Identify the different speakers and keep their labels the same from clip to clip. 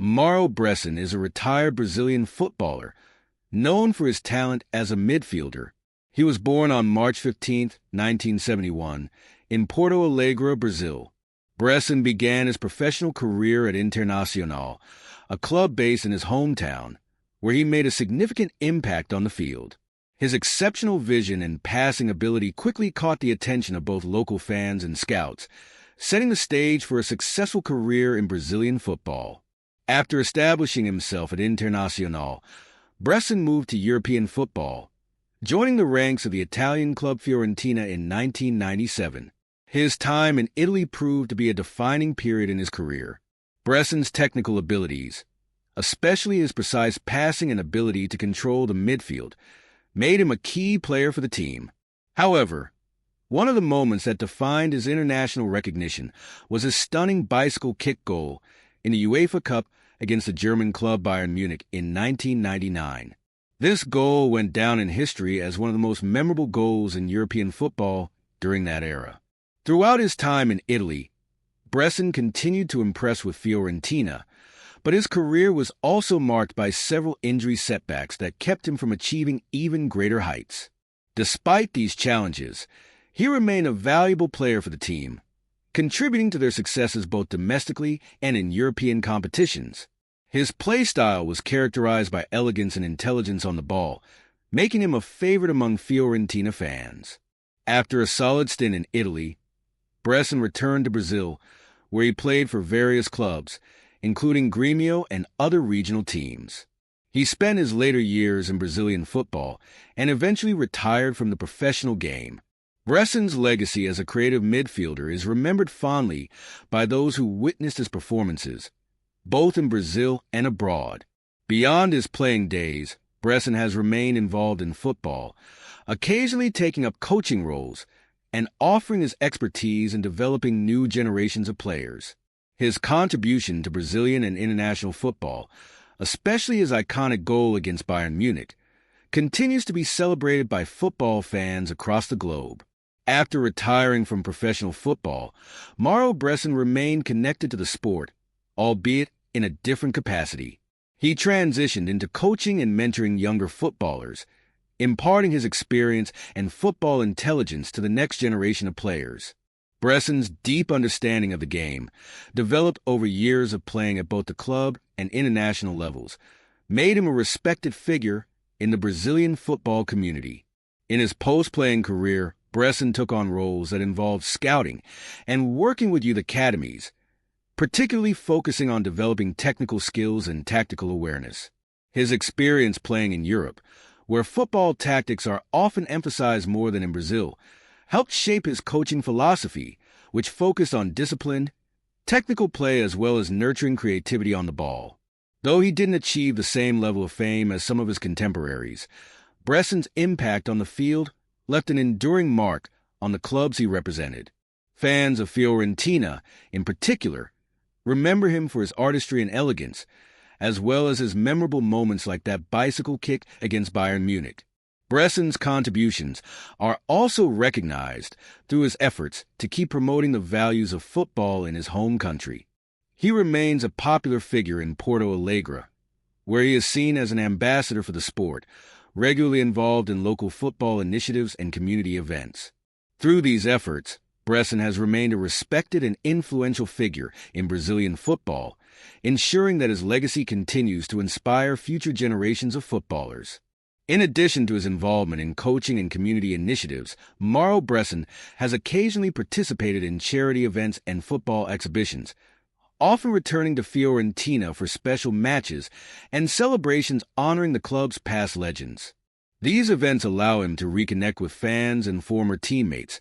Speaker 1: Mauro Bressan is a retired Brazilian footballer, known for his talent as a midfielder. He was born on March 15, 1971, in Porto Alegre, Brazil. Bressan began his professional career at Internacional, a club based in his hometown, where he made a significant impact on the field. His exceptional vision and passing ability quickly caught the attention of both local fans and scouts, setting the stage for a successful career in Brazilian football. After establishing himself at Internacional, Bressan moved to European football, joining the ranks of the Italian club Fiorentina in 1997. His time in Italy proved to be a defining period in his career. Bressan's technical abilities, especially his precise passing and ability to control the midfield, made him a key player for the team. However, one of the moments that defined his international recognition was his stunning bicycle kick goal in the UEFA Cup against the German club Bayern Munich in 1999. This goal went down in history as one of the most memorable goals in European football during that era. Throughout his time in Italy, Bressan continued to impress with Fiorentina, but his career was also marked by several injury setbacks that kept him from achieving even greater heights. Despite these challenges, he remained a valuable player for the team, contributing to their successes both domestically and in European competitions. His play style was characterized by elegance and intelligence on the ball, making him a favorite among Fiorentina fans. After a solid stint in Italy, Bressan returned to Brazil, where he played for various clubs, including Grêmio and other regional teams. He spent his later years in Brazilian football and eventually retired from the professional game. Bressan's legacy as a creative midfielder is remembered fondly by those who witnessed his performances, both in Brazil and abroad. Beyond his playing days, Bressan has remained involved in football, occasionally taking up coaching roles and offering his expertise in developing new generations of players. His contribution to Brazilian and international football, especially his iconic goal against Bayern Munich, continues to be celebrated by football fans across the globe. After retiring from professional football, Mauro Bressan remained connected to the sport, albeit in a different capacity. He transitioned into coaching and mentoring younger footballers, imparting his experience and football intelligence to the next generation of players. Bressan's deep understanding of the game, developed over years of playing at both the club and international levels, made him a respected figure in the Brazilian football community. In his post-playing career, Bressan took on roles that involved scouting and working with youth academies, particularly focusing on developing technical skills and tactical awareness. His experience playing in Europe, where football tactics are often emphasized more than in Brazil, helped shape his coaching philosophy, which focused on discipline, technical play as well as nurturing creativity on the ball. Though he didn't achieve the same level of fame as some of his contemporaries, Bressan's impact on the field left an enduring mark on the clubs he represented. Fans of Fiorentina, in particular, remember him for his artistry and elegance, as well as his memorable moments like that bicycle kick against Bayern Munich. Bressan's contributions are also recognized through his efforts to keep promoting the values of football in his home country. He remains a popular figure in Porto Alegre, where he is seen as an ambassador for the sport, regularly involved in local football initiatives and community events. Through these efforts, Bressan has remained a respected and influential figure in Brazilian football, ensuring that his legacy continues to inspire future generations of footballers. In addition to his involvement in coaching and community initiatives, Mauro Bressan has occasionally participated in charity events and football exhibitions, often returning to Fiorentina for special matches and celebrations honoring the club's past legends. These events allow him to reconnect with fans and former teammates,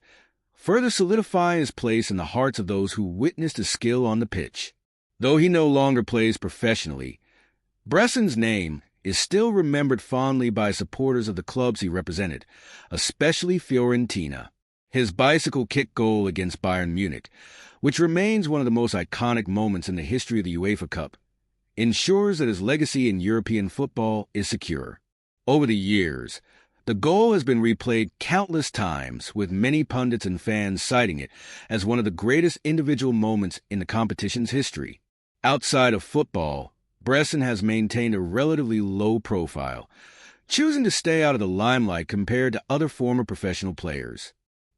Speaker 1: further solidifying his place in the hearts of those who witnessed his skill on the pitch. Though he no longer plays professionally, Bressan's name is still remembered fondly by supporters of the clubs he represented, especially Fiorentina. His bicycle kick goal against Bayern Munich, which remains one of the most iconic moments in the history of the UEFA Cup, ensures that his legacy in European football is secure. Over the years, the goal has been replayed countless times, with many pundits and fans citing it as one of the greatest individual moments in the competition's history. Outside of football, Bressan has maintained a relatively low profile, choosing to stay out of the limelight compared to other former professional players.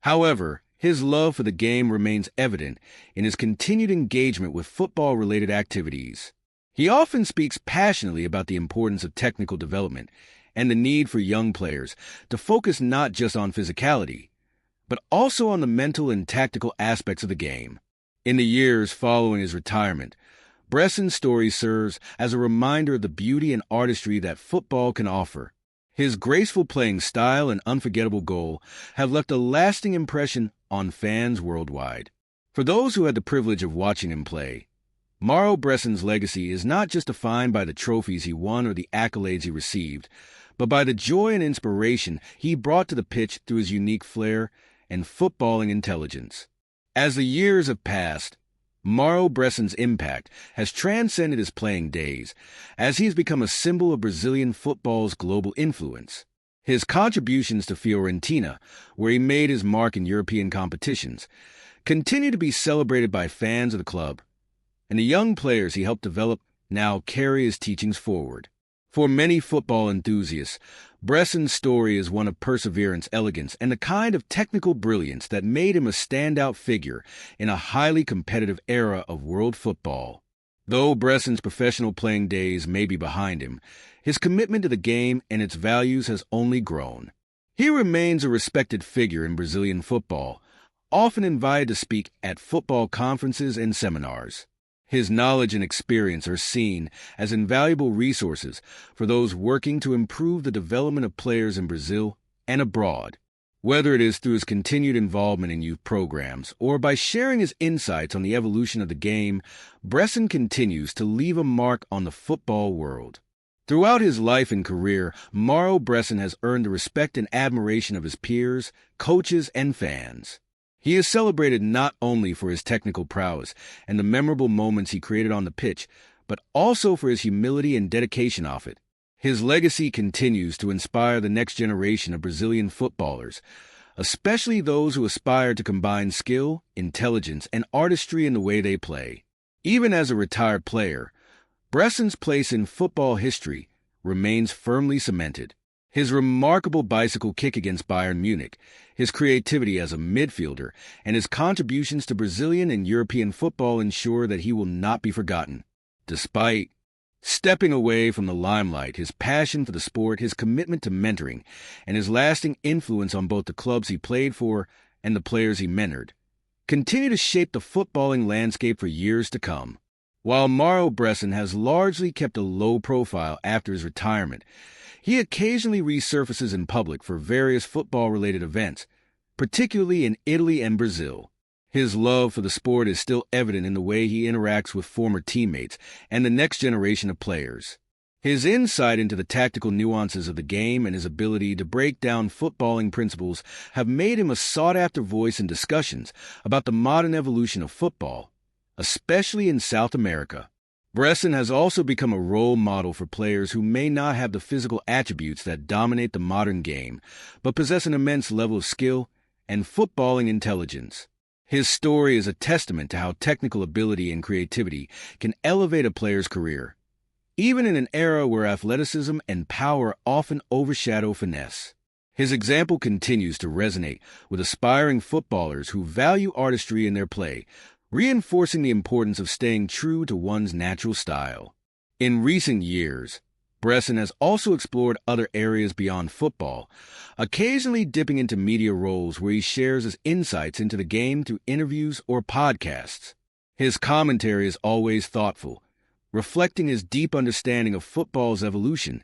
Speaker 1: However, his love for the game remains evident in his continued engagement with football-related activities. He often speaks passionately about the importance of technical development and the need for young players to focus not just on physicality, but also on the mental and tactical aspects of the game. In the years following his retirement, Bressan's story serves as a reminder of the beauty and artistry that football can offer. His graceful playing style and unforgettable goal have left a lasting impression on fans worldwide. For those who had the privilege of watching him play, Mauro Bressan's legacy is not just defined by the trophies he won or the accolades he received, but by the joy and inspiration he brought to the pitch through his unique flair and footballing intelligence. As the years have passed, Mauro Bressan's impact has transcended his playing days, as he has become a symbol of Brazilian football's global influence. His contributions to Fiorentina, where he made his mark in European competitions, continue to be celebrated by fans of the club, and the young players he helped develop now carry his teachings forward. For many football enthusiasts, Bressan's story is one of perseverance, elegance, and the kind of technical brilliance that made him a standout figure in a highly competitive era of world football. Though Bressan's professional playing days may be behind him, his commitment to the game and its values has only grown. He remains a respected figure in Brazilian football, often invited to speak at football conferences and seminars. His knowledge and experience are seen as invaluable resources for those working to improve the development of players in Brazil and abroad. Whether it is through his continued involvement in youth programs or by sharing his insights on the evolution of the game, Bressan continues to leave a mark on the football world. Throughout his life and career, Mauro Bressan has earned the respect and admiration of his peers, coaches, and fans. He is celebrated not only for his technical prowess and the memorable moments he created on the pitch, but also for his humility and dedication of it. His legacy continues to inspire the next generation of Brazilian footballers, especially those who aspire to combine skill, intelligence, and artistry in the way they play. Even as a retired player, Bressan's place in football history remains firmly cemented. His remarkable bicycle kick against Bayern Munich, his creativity as a midfielder, and his contributions to Brazilian and European football ensure that he will not be forgotten. Despite stepping away from the limelight, his passion for the sport, his commitment to mentoring, and his lasting influence on both the clubs he played for and the players he mentored, continue to shape the footballing landscape for years to come. While Mauro Bressan has largely kept a low profile after his retirement, he occasionally resurfaces in public for various football-related events, particularly in Italy and Brazil. His love for the sport is still evident in the way he interacts with former teammates and the next generation of players. His insight into the tactical nuances of the game and his ability to break down footballing principles have made him a sought-after voice in discussions about the modern evolution of football, especially in South America. Bressan has also become a role model for players who may not have the physical attributes that dominate the modern game, but possess an immense level of skill and footballing intelligence. His story is a testament to how technical ability and creativity can elevate a player's career, even in an era where athleticism and power often overshadow finesse. His example continues to resonate with aspiring footballers who value artistry in their play, reinforcing the importance of staying true to one's natural style. In recent years, Bressan has also explored other areas beyond football, occasionally dipping into media roles where he shares his insights into the game through interviews or podcasts. His commentary is always thoughtful, reflecting his deep understanding of football's evolution,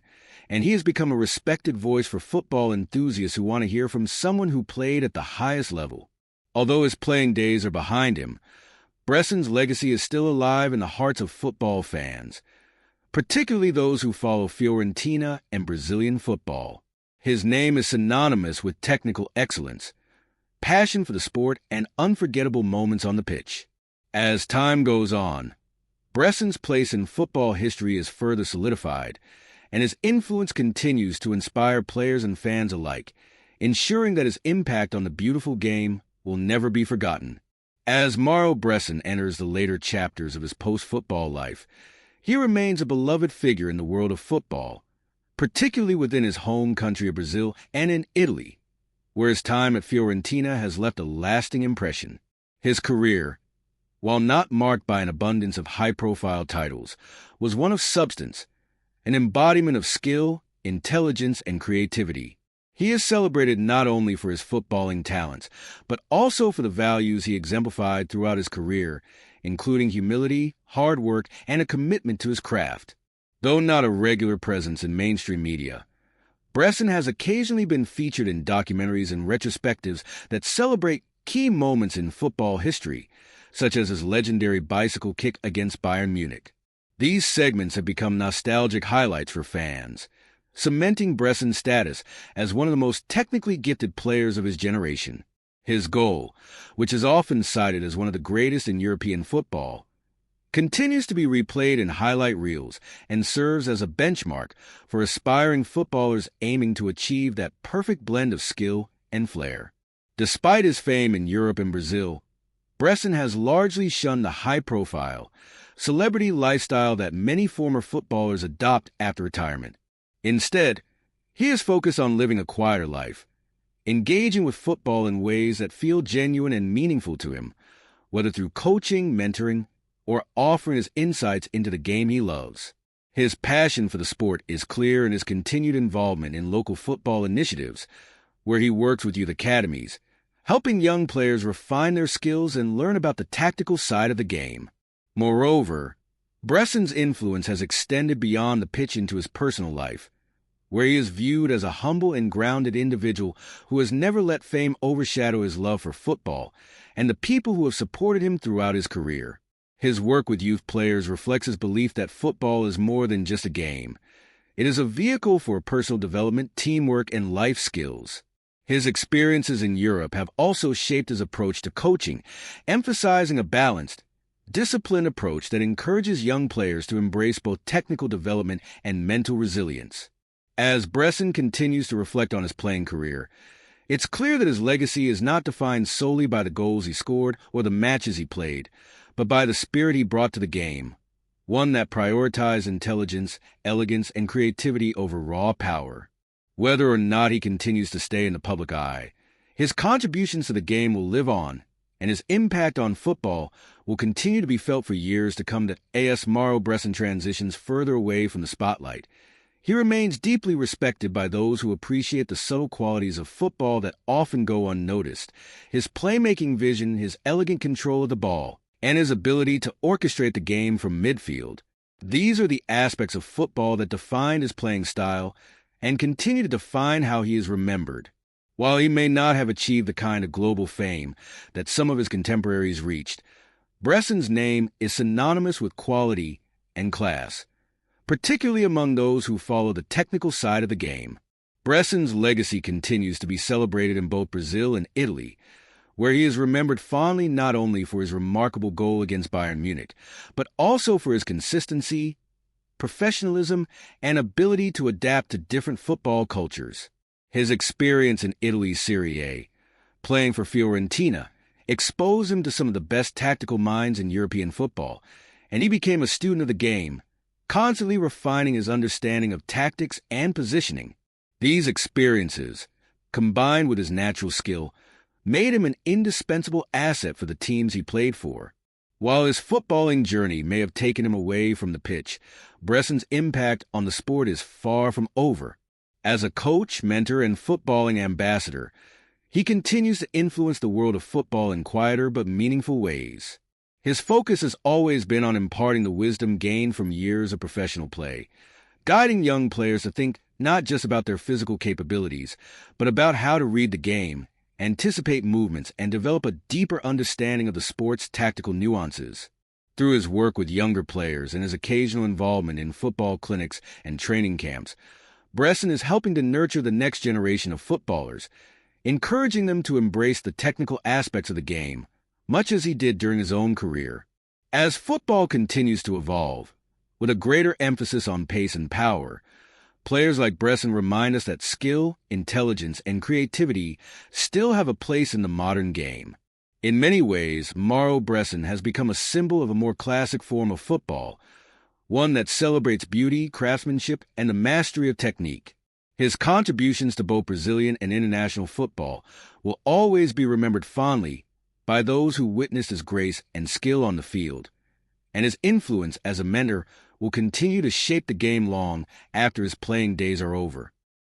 Speaker 1: and he has become a respected voice for football enthusiasts who want to hear from someone who played at the highest level. Although his playing days are behind him, Bressan's legacy is still alive in the hearts of football fans, particularly those who follow Fiorentina and Brazilian football. His name is synonymous with technical excellence, passion for the sport, and unforgettable moments on the pitch. As time goes on, Bressan's place in football history is further solidified, and his influence continues to inspire players and fans alike, ensuring that his impact on the beautiful game will never be forgotten. As Mauro Bressan enters the later chapters of his post-football life, he remains a beloved figure in the world of football, particularly within his home country of Brazil and in Italy, where his time at Fiorentina has left a lasting impression. His career, while not marked by an abundance of high-profile titles, was one of substance, an embodiment of skill, intelligence, and creativity. He is celebrated not only for his footballing talents, but also for the values he exemplified throughout his career, including humility, hard work, and a commitment to his craft. Though not a regular presence in mainstream media, Bressan has occasionally been featured in documentaries and retrospectives that celebrate key moments in football history, such as his legendary bicycle kick against Bayern Munich. These segments have become nostalgic highlights for fans, cementing Bressan's status as one of the most technically gifted players of his generation. His goal, which is often cited as one of the greatest in European football, continues to be replayed in highlight reels and serves as a benchmark for aspiring footballers aiming to achieve that perfect blend of skill and flair. Despite his fame in Europe and Brazil, Bressan has largely shunned the high-profile, celebrity lifestyle that many former footballers adopt after retirement. Instead, he is focused on living a quieter life, engaging with football in ways that feel genuine and meaningful to him, whether through coaching, mentoring, or offering his insights into the game he loves. His passion for the sport is clear in his continued involvement in local football initiatives, where he works with youth academies, helping young players refine their skills and learn about the tactical side of the game. Moreover, Bressan's influence has extended beyond the pitch into his personal life, where he is viewed as a humble and grounded individual who has never let fame overshadow his love for football and the people who have supported him throughout his career. His work with youth players reflects his belief that football is more than just a game. It is a vehicle for personal development, teamwork, and life skills. His experiences in Europe have also shaped his approach to coaching, emphasizing a balanced, disciplined approach that encourages young players to embrace both technical development and mental resilience. As Bressan continues to reflect on his playing career, it's clear that his legacy is not defined solely by the goals he scored or the matches he played, but by the spirit he brought to the game, one that prioritized intelligence, elegance, and creativity over raw power. Whether or not he continues to stay in the public eye, his contributions to the game will live on, and his impact on football will continue to be felt for years to come as Mauro Bressan transitions further away from the spotlight. He remains deeply respected by those who appreciate the subtle qualities of football that often go unnoticed, his playmaking vision, his elegant control of the ball, and his ability to orchestrate the game from midfield. These are the aspects of football that define his playing style and continue to define how he is remembered. While he may not have achieved the kind of global fame that some of his contemporaries reached, Bressan's name is synonymous with quality and class, particularly among those who follow the technical side of the game. Bressan's legacy continues to be celebrated in both Brazil and Italy, where he is remembered fondly not only for his remarkable goal against Bayern Munich, but also for his consistency, professionalism, and ability to adapt to different football cultures. His experience in Italy's Serie A, playing for Fiorentina, exposed him to some of the best tactical minds in European football, and he became a student of the game, constantly refining his understanding of tactics and positioning. These experiences, combined with his natural skill, made him an indispensable asset for the teams he played for. While his footballing journey may have taken him away from the pitch, Bressan's impact on the sport is far from over. As a coach, mentor, and footballing ambassador, he continues to influence the world of football in quieter but meaningful ways. His focus has always been on imparting the wisdom gained from years of professional play, guiding young players to think not just about their physical capabilities, but about how to read the game, anticipate movements, and develop a deeper understanding of the sport's tactical nuances. Through his work with younger players and his occasional involvement in football clinics and training camps, Bressan is helping to nurture the next generation of footballers, encouraging them to embrace the technical aspects of the game, much as he did during his own career. As football continues to evolve, with a greater emphasis on pace and power, players like Bressan remind us that skill, intelligence, and creativity still have a place in the modern game. In many ways, Mauro Bressan has become a symbol of a more classic form of football, one that celebrates beauty, craftsmanship, and the mastery of technique. His contributions to both Brazilian and international football will always be remembered fondly by those who witnessed his grace and skill on the field, and his influence as a mentor will continue to shape the game long after his playing days are over.